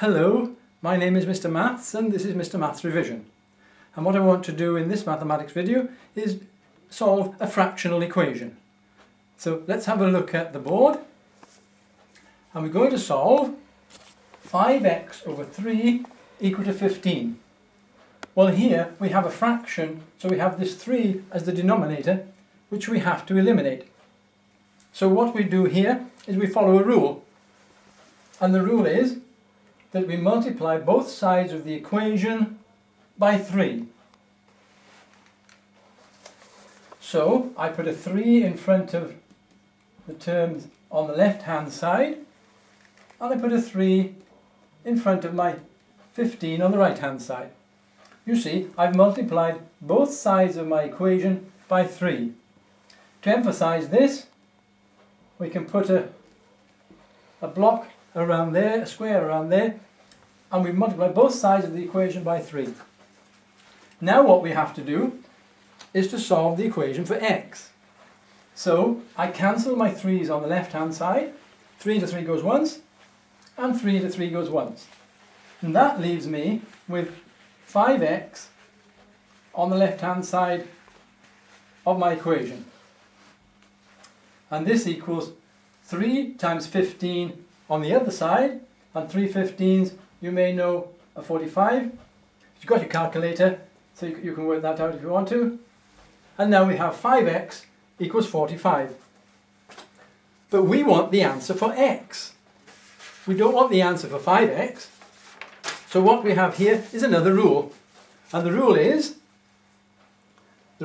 Hello, my name is Mr. Maths and this is Mr. Maths Revision. And what I want to do in this mathematics video is solve a fractional equation. So let's have a look at the board. And we're going to solve 5x over 3 equal to 15. Well, here we have a fraction, so we have this 3 as the denominator, which we have to eliminate. So what we do here is we follow a rule. And the rule is that we multiply both sides of the equation by 3. So I put a 3 in front of the terms on the left hand side, and I put a 3 in front of my 15 on the right hand side. You see, I've multiplied both sides of my equation by 3. To emphasize this, we can put a block around there, a square around there, and we multiply both sides of the equation by 3. Now what we have to do is to solve the equation for x. So I cancel my 3's on the left hand side. 3 to 3 goes once, and 3 to 3 goes once. And that leaves me with 5x on the left hand side of my equation. And this equals 3 times 15 on the other side, and 3 15s, you may know, are 45. You've got your calculator, so you can work that out if you want to. And now we have 5x equals 45. But we want the answer for x. We don't want the answer for 5x. So what we have here is another rule. And the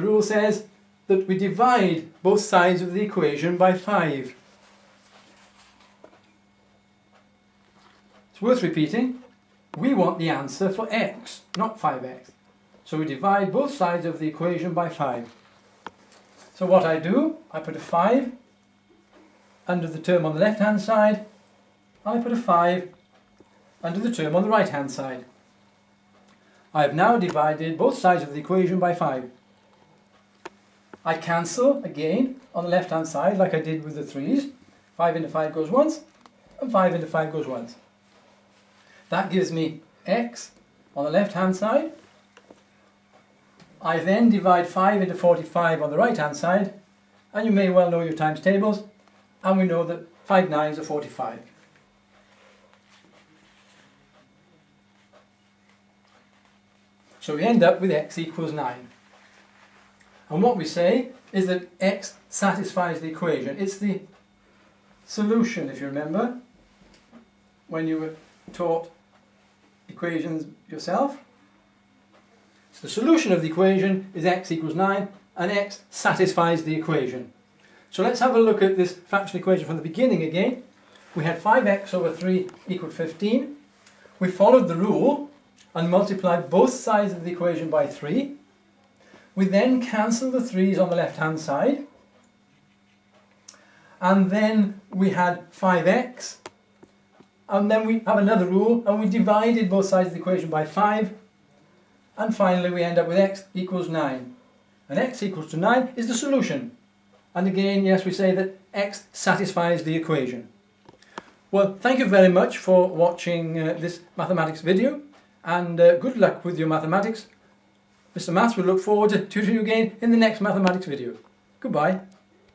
rule says that we divide both sides of the equation by 5. It's worth repeating. We want the answer for x, not 5x. So we divide both sides of the equation by 5. So what I do, I put a 5 under the term on the left hand side, and I put a 5 under the term on the right hand side. I have now divided both sides of the equation by 5. I cancel again on the left hand side like I did with the 3's. 5 into 5 goes once, and 5 into 5 goes once. That gives me x on the left hand side. I then divide 5 into 45 on the right hand side, and you may well know your times tables, and we know that 5 9s are 45. So we end up with x equals 9. And what we say is that x satisfies the equation. It's the solution, if you remember, when you were taught equations yourself. So the solution of the equation is x equals 9, and x satisfies the equation. So let's have a look at this fractional equation from the beginning again. We had 5x over 3 equal 15. We followed the rule and multiplied both sides of the equation by 3. We then cancel the 3's on the left hand side. And then we had 5x. And then we have another rule, and we divided both sides of the equation by 5. And finally we end up with x equals 9. And x equals to 9 is the solution. And again, yes, we say that x satisfies the equation. Well, thank you very much for watching this mathematics video, and good luck with your mathematics. Mr. Maths will look forward to tutoring you again in the next mathematics video. Goodbye.